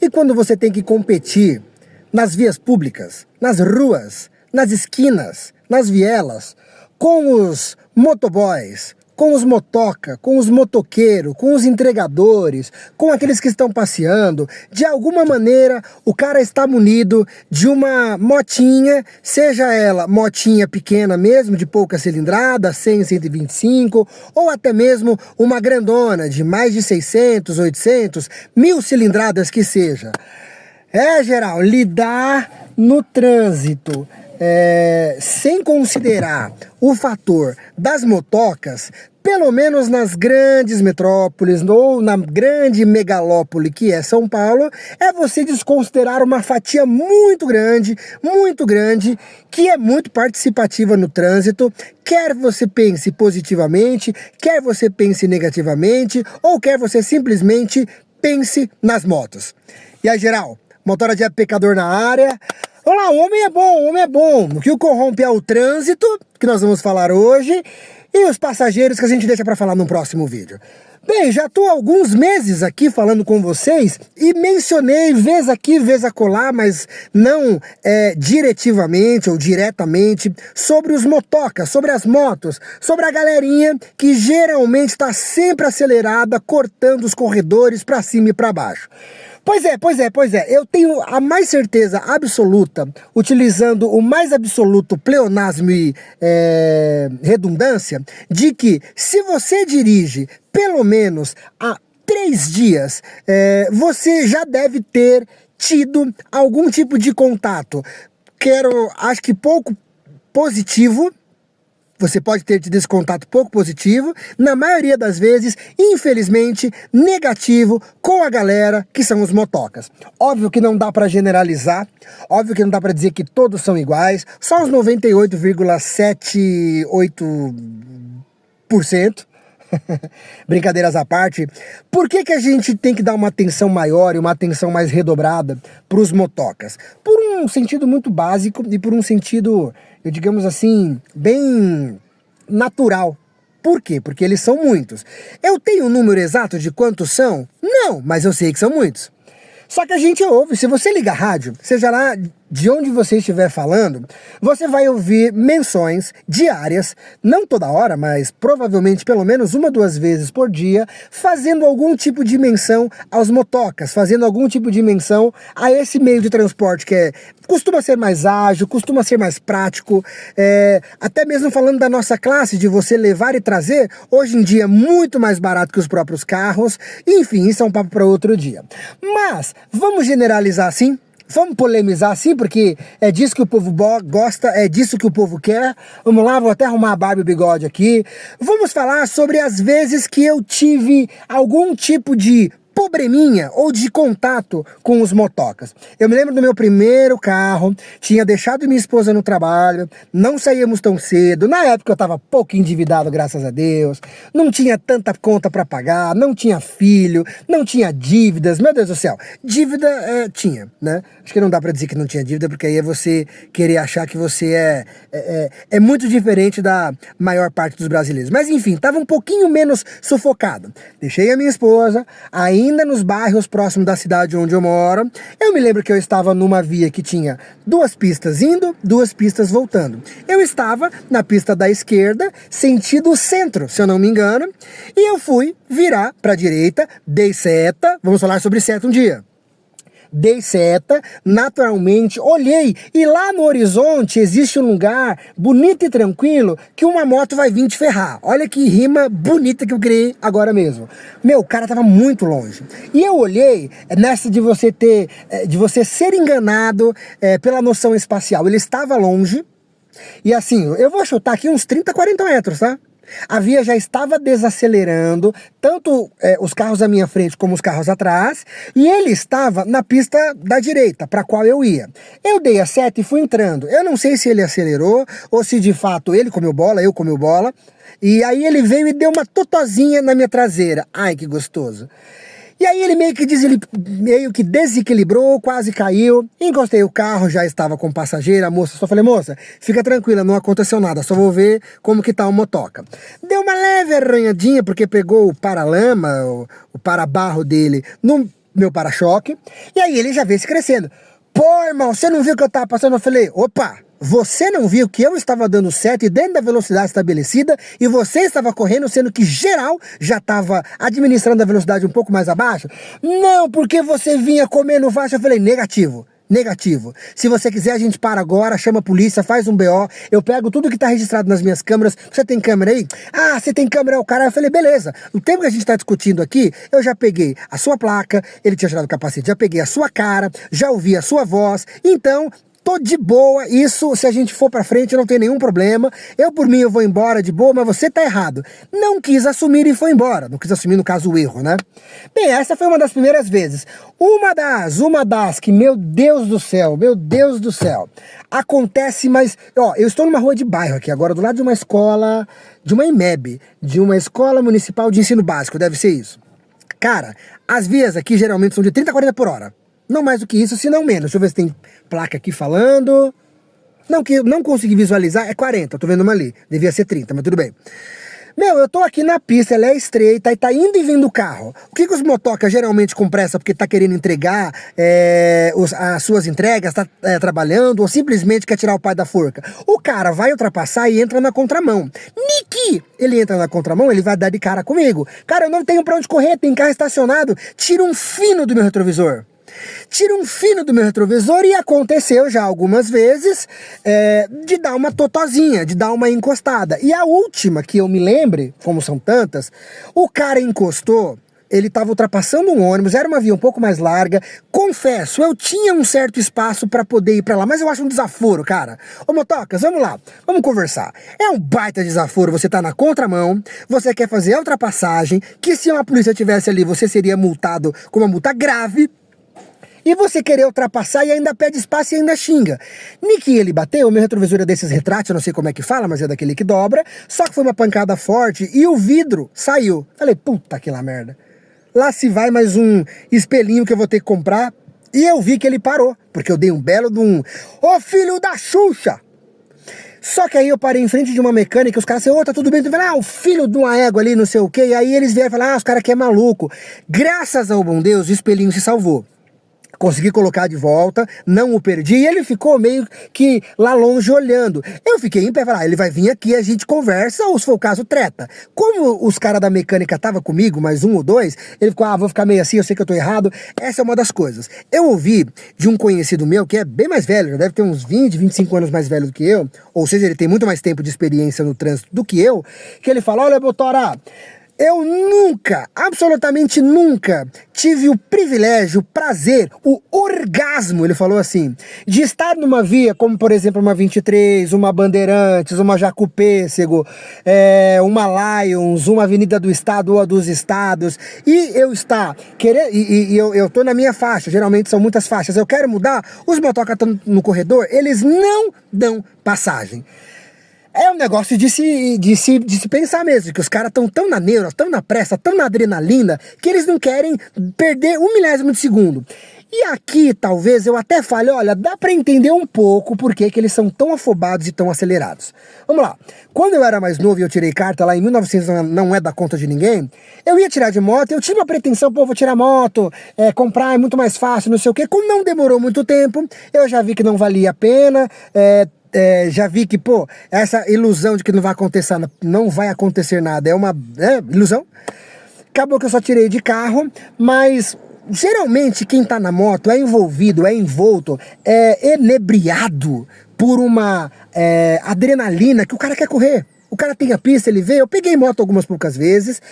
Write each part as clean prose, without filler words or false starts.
E quando você tem que competir nas vias públicas, nas ruas, nas esquinas, nas vielas, com os motoboys, com os motoca, com os motoqueiros, com os entregadores, com aqueles que estão passeando, de alguma maneira o cara está munido de uma motinha, seja ela motinha pequena mesmo, de pouca cilindrada, 100, 125, ou até mesmo uma grandona de mais de 600, 800, 1000 cilindradas que seja. Geral, lidar no trânsito sem considerar o fator das motocas, pelo menos nas grandes metrópoles ou na grande megalópole que é São Paulo, é você desconsiderar uma fatia muito grande, que é muito participativa no trânsito, quer você pense positivamente, quer você pense negativamente, ou quer você simplesmente pense nas motos. E aí, geral, Motora de Pecador na área. Olá, o homem é bom. O que o corrompe é o trânsito, que nós vamos falar hoje, e os passageiros que a gente deixa para falar no próximo vídeo. Bem, já estou há alguns meses aqui falando com vocês e mencionei vez aqui, vez acolá, mas não diretivamente ou diretamente, sobre os motocas, sobre as motos, sobre a galerinha que geralmente está sempre acelerada, cortando os corredores para cima e para baixo. Pois é, eu tenho a mais certeza absoluta, utilizando o mais absoluto pleonasmo e redundância, de que se você dirige pelo menos há 3 dias, você já deve ter tido algum tipo de contato, acho que pouco positivo. Você pode ter tido esse contato pouco positivo, na maioria das vezes, infelizmente, negativo com a galera que são os motocas. Óbvio que não dá para generalizar, óbvio que não dá para dizer que todos são iguais, só os 98,78%. Brincadeiras à parte, por que a gente tem que dar uma atenção maior e uma atenção mais redobrada para os motocas? Por um sentido muito básico e por um sentido, digamos assim, bem natural. Por quê? Porque eles são muitos. Eu tenho o número exato de quantos são? Não, mas eu sei que são muitos. Só que a gente ouve, se você liga a rádio, seja lá de onde você estiver falando, você vai ouvir menções diárias, não toda hora, mas provavelmente pelo menos 1 ou 2 vezes por dia, fazendo algum tipo de menção aos motocas, fazendo algum tipo de menção a esse meio de transporte que costuma ser mais ágil, costuma ser mais prático, até mesmo falando da nossa classe, de você levar e trazer, hoje em dia muito mais barato que os próprios carros, enfim, isso é um papo para outro dia. Mas, vamos generalizar assim? Vamos polemizar assim, porque é disso que o povo gosta, é disso que o povo quer. Vamos lá, vou até arrumar a barba e o bigode aqui. Vamos falar sobre as vezes que eu tive algum tipo de probleminha ou de contato com os motocas. Eu me lembro do meu primeiro carro, tinha deixado minha esposa no trabalho, não saíamos tão cedo, na época eu estava pouco endividado, graças a Deus, não tinha tanta conta para pagar, não tinha filho, não tinha dívidas, meu Deus do céu, dívida tinha, né? Acho que não dá para dizer que não tinha dívida, porque aí é você querer achar que você é muito diferente da maior parte dos brasileiros, mas enfim, estava um pouquinho menos sufocado. Deixei a minha esposa, ainda nos bairros próximos da cidade onde eu moro. Eu me lembro que eu estava numa via que tinha 2 pistas indo, 2 pistas voltando. Eu estava na pista da esquerda, sentido centro, se eu não me engano, e eu fui virar para a direita, dei seta, vamos falar sobre seta um dia. Dei seta, naturalmente, olhei, e lá no horizonte existe um lugar bonito e tranquilo que uma moto vai vir te ferrar. Olha que rima bonita que eu criei agora mesmo. Meu, o cara tava muito longe. E eu olhei nessa de você ser enganado pela noção espacial. Ele estava longe, e assim, eu vou chutar aqui uns 30, 40 metros, tá? A via já estava desacelerando, tanto os carros à minha frente como os carros atrás, e ele estava na pista da direita, para a qual eu ia. Eu dei a seta e fui entrando. Eu não sei se ele acelerou, ou se de fato ele comeu bola, eu comi bola, e aí ele veio e deu uma totozinha na minha traseira. Ai, que gostoso. E aí ele meio que desequilibrou, quase caiu, encostei o carro, já estava com passageira, a moça, só falei, moça, fica tranquila, não aconteceu nada, só vou ver como que tá o motoca. Deu uma leve arranhadinha, porque pegou o paralama, o para-barro dele, no meu para-choque, e aí ele já veio se crescendo. Pô, irmão, você não viu que eu tava passando? Eu falei, opa, você não viu que eu estava dando certo e dentro da velocidade estabelecida e você estava correndo, sendo que geral já estava administrando a velocidade um pouco mais abaixo? Não, porque você vinha comendo faixa. Eu falei, negativo. Negativo. Se você quiser, a gente para agora, chama a polícia, faz um BO, eu pego tudo que tá registrado nas minhas câmeras. Você tem câmera aí? Ah, você tem câmera, o cara. Eu falei, beleza. O tempo que a gente tá discutindo aqui, eu já peguei a sua placa, ele tinha tirado o capacete, já peguei a sua cara, já ouvi a sua voz, então tô de boa, isso, se a gente for pra frente, não tem nenhum problema. Eu, por mim, eu vou embora de boa, mas você tá errado. Não quis assumir e foi embora. Não quis assumir, no caso, o erro, né? Bem, essa foi uma das primeiras vezes. Uma das que, meu Deus do céu, acontece, mas, ó, eu estou numa rua de bairro aqui, agora do lado de uma escola, de uma IMEB, de uma escola municipal de ensino básico, deve ser isso. Cara, as vias aqui geralmente são de 30 a 40 por hora. Não mais do que isso, se não menos. Deixa eu ver se tem placa aqui falando. Não, que eu não consegui visualizar, é 40, eu tô vendo uma ali. Devia ser 30, mas tudo bem. Meu, eu tô aqui na pista, ela é estreita e tá indo e vindo o carro. O que os motocas geralmente com pressa porque tá querendo entregar as suas entregas, tá trabalhando ou simplesmente quer tirar o pai da forca? O cara vai ultrapassar e entra na contramão. Niki! Ele entra na contramão, ele vai dar de cara comigo. Cara, eu não tenho pra onde correr, tem carro estacionado. Tira um fino do meu retrovisor. Tira um fino do meu retrovisor e aconteceu já algumas vezes de dar uma totozinha, de dar uma encostada. E a última que eu me lembre, como são tantas, o cara encostou, ele estava ultrapassando um ônibus, era uma via um pouco mais larga. Confesso, eu tinha um certo espaço para poder ir para lá, mas eu acho um desaforo, cara. Ô motocas, vamos lá, vamos conversar. É um baita desaforo, você tá na contramão, você quer fazer a ultrapassagem, que se uma polícia tivesse ali, você seria multado com uma multa grave. E você querer ultrapassar e ainda pede espaço e ainda xinga. Niki, ele bateu, o meu retrovisor é desses retráteis, eu não sei como é que fala, mas é daquele que dobra. Só que foi uma pancada forte e o vidro saiu. Falei, puta que lá merda. Lá se vai mais um espelhinho que eu vou ter que comprar. E eu vi que ele parou, porque eu dei um belo de um... Ô filho da Xuxa! Só que aí eu parei em frente de uma mecânica, os caras assim, ô, tá tudo bem? Eu falei, o filho de uma égua ali, não sei o quê. E aí eles vieram falar, os caras aqui é maluco. Graças ao bom Deus, o espelhinho se salvou. Consegui colocar de volta, não o perdi, e ele ficou meio que lá longe olhando. Eu fiquei em pé e falei, ele vai vir aqui, a gente conversa, ou se for o caso, treta. Como os caras da mecânica estavam comigo, mais um ou dois, ele ficou, vou ficar meio assim, eu sei que eu tô errado. Essa é uma das coisas. Eu ouvi de um conhecido meu, que é bem mais velho, já deve ter uns 20, 25 anos mais velho do que eu, ou seja, ele tem muito mais tempo de experiência no trânsito do que eu, que ele fala, olha, Botora, eu nunca, absolutamente nunca, tive o privilégio, o prazer, o orgasmo, ele falou assim, de estar numa via como, por exemplo, uma 23, uma Bandeirantes, uma Jacupêssego, uma Lions, uma Avenida do Estado ou a dos Estados, e eu estar querendo, e eu tô na minha faixa, geralmente são muitas faixas, eu quero mudar, os motocas estão no corredor, eles não dão passagem. É um negócio de se pensar mesmo, que os caras estão tão na neura, tão na pressa, tão na adrenalina, que eles não querem perder um milésimo de segundo. E aqui, talvez, eu até fale, olha, dá pra entender um pouco por que eles são tão afobados e tão acelerados. Vamos lá. Quando eu era mais novo e eu tirei carta lá em 1900, não é da conta de ninguém, eu ia tirar de moto, eu tinha uma pretensão, pô, vou tirar moto, comprar é muito mais fácil, não sei o quê. Como não demorou muito tempo, eu já vi que não valia a pena, já vi que, pô, essa ilusão de que não vai acontecer nada é uma ilusão. Acabou que eu só tirei de carro, mas geralmente quem tá na moto é envolvido, é envolto, é enebriado por uma adrenalina que o cara quer correr. O cara tem a pista, ele vê, eu peguei moto algumas poucas vezes,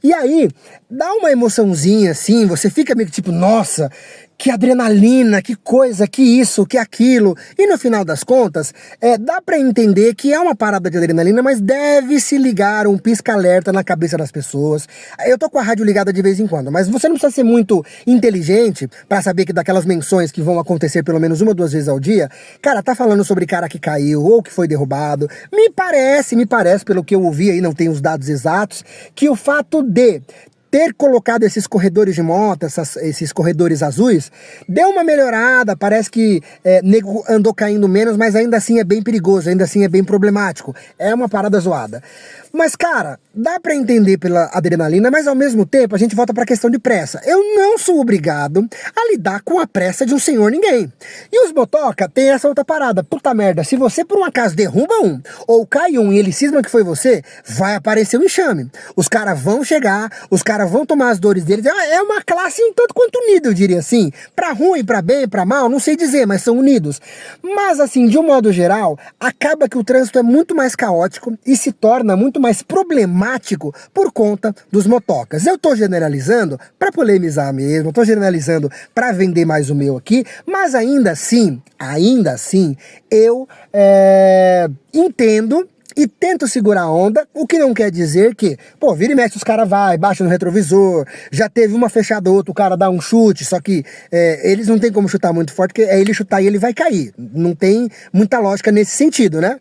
e aí dá uma emoçãozinha assim, você fica meio que tipo, nossa, que adrenalina, que coisa, que isso, que aquilo. E no final das contas, dá pra entender que é uma parada de adrenalina, mas deve se ligar um pisca-alerta na cabeça das pessoas. Eu tô com a rádio ligada de vez em quando, mas você não precisa ser muito inteligente pra saber que daquelas menções que vão acontecer pelo menos uma ou duas vezes ao dia, cara, tá falando sobre cara que caiu ou que foi derrubado. Me parece, pelo que eu ouvi aí, não tenho os dados exatos, que o fato de ter colocado esses corredores de moto, esses corredores azuis, deu uma melhorada, parece que nego andou caindo menos, mas ainda assim é bem perigoso, ainda assim é bem problemático. É uma parada zoada. Mas, cara, dá pra entender pela adrenalina, mas ao mesmo tempo a gente volta pra questão de pressa. Eu não sou obrigado a lidar com a pressa de um senhor ninguém. E os motoca tem essa outra parada. Puta merda, se você por um acaso derruba um, ou cai um e ele cisma que foi você, vai aparecer um enxame. Os caras vão chegar, os caras vão tomar as dores deles. É uma classe um tanto quanto unida, eu diria assim. Pra ruim, pra bem, pra mal, não sei dizer, mas são unidos. Mas assim, de um modo geral, acaba que o trânsito é muito mais caótico e se torna muito mais problemático por conta dos motocas. Eu tô generalizando para polemizar mesmo, tô generalizando para vender mais o meu aqui, mas ainda assim, eu entendo e tento segurar a onda, o que não quer dizer que, pô, vira e mexe os caras vai, baixa no retrovisor, já teve uma fechada outra, o cara dá um chute, só que eles não tem como chutar muito forte, porque é ele chutar e ele vai cair. Não tem muita lógica nesse sentido, né?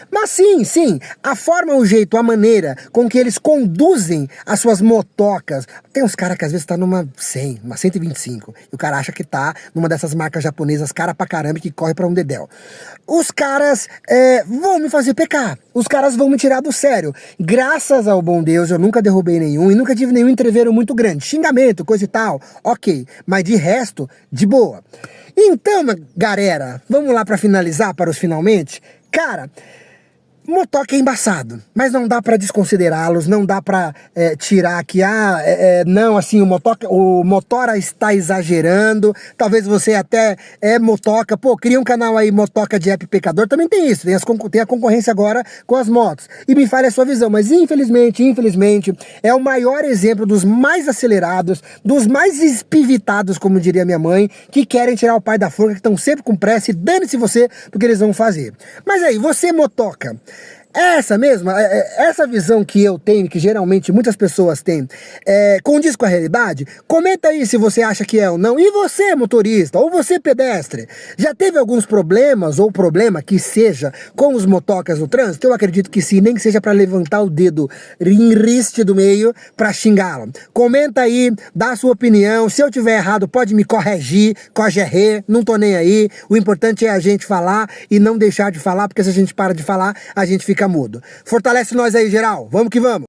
Mas sim, a forma, o jeito, a maneira com que eles conduzem as suas motocas. Tem uns caras que às vezes tá numa 100, uma 125, e o cara acha que tá numa dessas marcas japonesas, cara pra caramba, que corre pra um dedéu. Os caras vão me fazer pecar, os caras vão me tirar do sério. Graças ao bom Deus, eu nunca derrubei nenhum e nunca tive nenhum entreveiro muito grande. Xingamento, coisa e tal, ok, mas de resto, de boa. Então, galera, vamos lá pra finalizar, para os finalmente. Cara, motoca é embaçado, mas não dá pra desconsiderá-los, não dá pra tirar que, não, assim, o motora está exagerando, talvez você até motoca, pô, cria um canal aí, motoca de app pecador, também tem isso, tem a concorrência agora com as motos, e me fale a sua visão, mas infelizmente, é o maior exemplo dos mais acelerados, dos mais espivitados, como diria minha mãe, que querem tirar o pai da forca, que estão sempre com pressa, e dane-se você do que eles vão fazer. Mas aí, você motoca, essa visão que eu tenho, que geralmente muitas pessoas têm, condiz com a realidade? Comenta aí se você acha que é ou não. E você, motorista, ou você, pedestre, já teve alguns problemas, ou problema que seja, com os motocas no trânsito? Eu acredito que sim, nem que seja para levantar o dedo em riste do meio para xingá-lo. Comenta aí, dá a sua opinião. Se eu tiver errado, pode me corrigir, não tô nem aí. O importante é a gente falar e não deixar de falar, porque se a gente para de falar, a gente fica mudo. Fortalece nós aí, geral. Vamos que vamos.